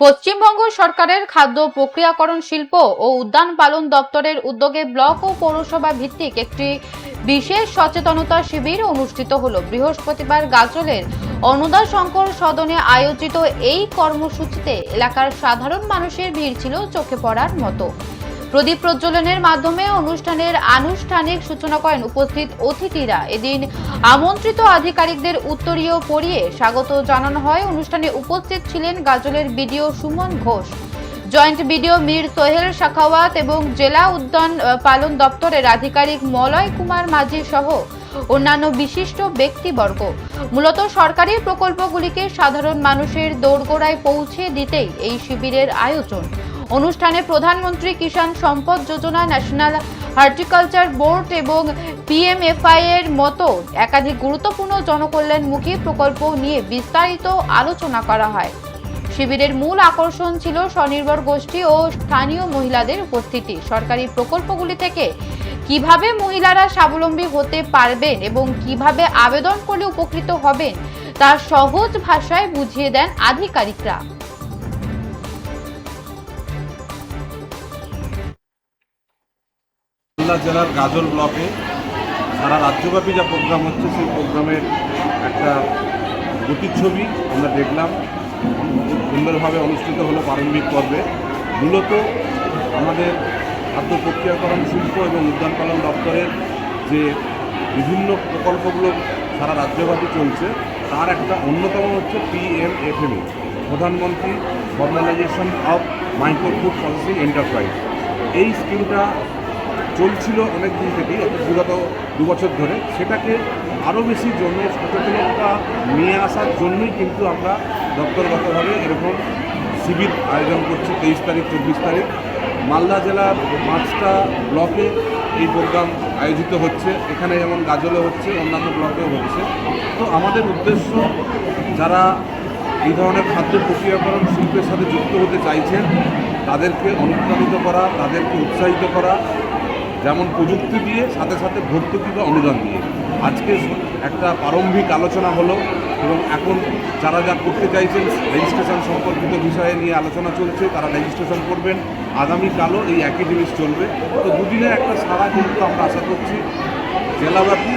পশ্চিমবঙ্গ সরকারের খাদ্য প্রক্রিয়াকরণ শিল্প ও উদ্যান পালন দপ্তরের উদ্যোগে ব্লক ও পৌরসভা ভিত্তিক একটি বিশেষ সচেতনতা শিবির অনুষ্ঠিত হলো। বৃহস্পতিবার গাজলের অন্নদা শঙ্কর সদনে আয়োজিত এই কর্মসূচিতে এলাকার সাধারণ মানুষের ভিড় ছিল চোখে পড়ার মতো। প্রদীপ প্রজ্বলনের মাধ্যমে অনুষ্ঠানের আনুষ্ঠানিক সূচনা করেন উপস্থিত অতিথিরা। এদিন আমন্ত্রিত আধিকারিকদের উত্তরীয় পরিয়ে স্বাগত জানানো হয়। অনুষ্ঠানে উপস্থিত ছিলেন গাজলের BDO Suman Ghosh, joint BDO Mir Sohel Shakhawat এবং জেলা উদ্যান পালন দপ্তরের আধিকারিক মলয় কুমার মাঝি সহ অন্যান্য বিশিষ্ট ব্যক্তিবর্গ। মূলত সরকারি প্রকল্পগুলিকে সাধারণ মানুষের দোরগোড়ায় পৌঁছে দিতেই এই শিবিরের আয়োজন। অনুষ্ঠানে প্রধানমন্ত্রী কিষাণ সম্পদ যোজনা, ন্যাশনাল হর্টিকালচার বোর্ড এবং পিএমএফআই এর মতো একাধিক গুরুত্বপূর্ণ জনকল্যাণমুখী প্রকল্প নিয়ে বিস্তারিত আলোচনা করা হয়। শিবিরের মূল আকর্ষণ ছিল স্বনির্ভর গোষ্ঠী ও স্থানীয় মহিলাদের উপস্থিতি। সরকারি প্রকল্পগুলি থেকে কিভাবে মহিলারা স্বাবলম্বী হতে পারবেন এবং কিভাবে আবেদন করলে উপকৃত হবেন তা সহজ ভাষায় বুঝিয়ে দেন আধিকারিকরা। মালদা জেলার গাজল ব্লকে সারা রাজ্যব্যাপী যা প্রোগ্রাম হচ্ছে সেই প্রোগ্রামের একটা প্রতিচ্ছবি আমরা দেখলাম। সুন্দরভাবে অনুষ্ঠিত হলো প্রারম্ভিক পর্বে। মূলত আমাদের খাদ্য প্রক্রিয়াকরণ শিল্প এবং উদ্যান পালন দপ্তরের যে বিভিন্ন প্রকল্পগুলো সারা রাজ্যব্যাপী চলছে তার একটা অন্যতম হচ্ছে PMFME, Pradhan Mantri formalisation of micro food processing enterprise. এই স্কিমটা চলছিল অনেক দিন থেকেই, বিগত 2 বছর ধরে। সেটাকে আরও বেশি জনের সচেতনতা নিয়ে আসার জন্যই কিন্তু আমরা দপ্তরগতভাবে এরকম শিবির আয়োজন করছি। 23 তারিখ 24 তারিখ মালদা জেলার 5টা ব্লকে এই প্রোগ্রাম আয়োজিত হচ্ছে। এখানে যেমন গাজলে হচ্ছে, অন্যান্য ব্লকেও হচ্ছে। তো আমাদের উদ্দেশ্য যারা এই ধরনের খাদ্য প্রক্রিয়াকরণ শিল্পের সাথে যুক্ত হতে চাইছেন তাদেরকে অনুপ্রাণিত করা, তাদেরকে উৎসাহিত করা, যেমন প্রযুক্তি দিয়ে, সাথে সাথে ভর্তুকি বা অনুদান দিয়ে। আজকে একটা প্রারম্ভিক আলোচনা হলো এবং এখন যারা যা করতে চাইছেন রেজিস্ট্রেশন সম্পর্কিত বিষয়ে নিয়ে আলোচনা চলছে, তারা রেজিস্ট্রেশন করবেন। আগামীকালও এই একই জিনিস চলবে। তো দুদিনের একটা সারা কিন্তু আমরা আশা করছি জেলাব্যাপী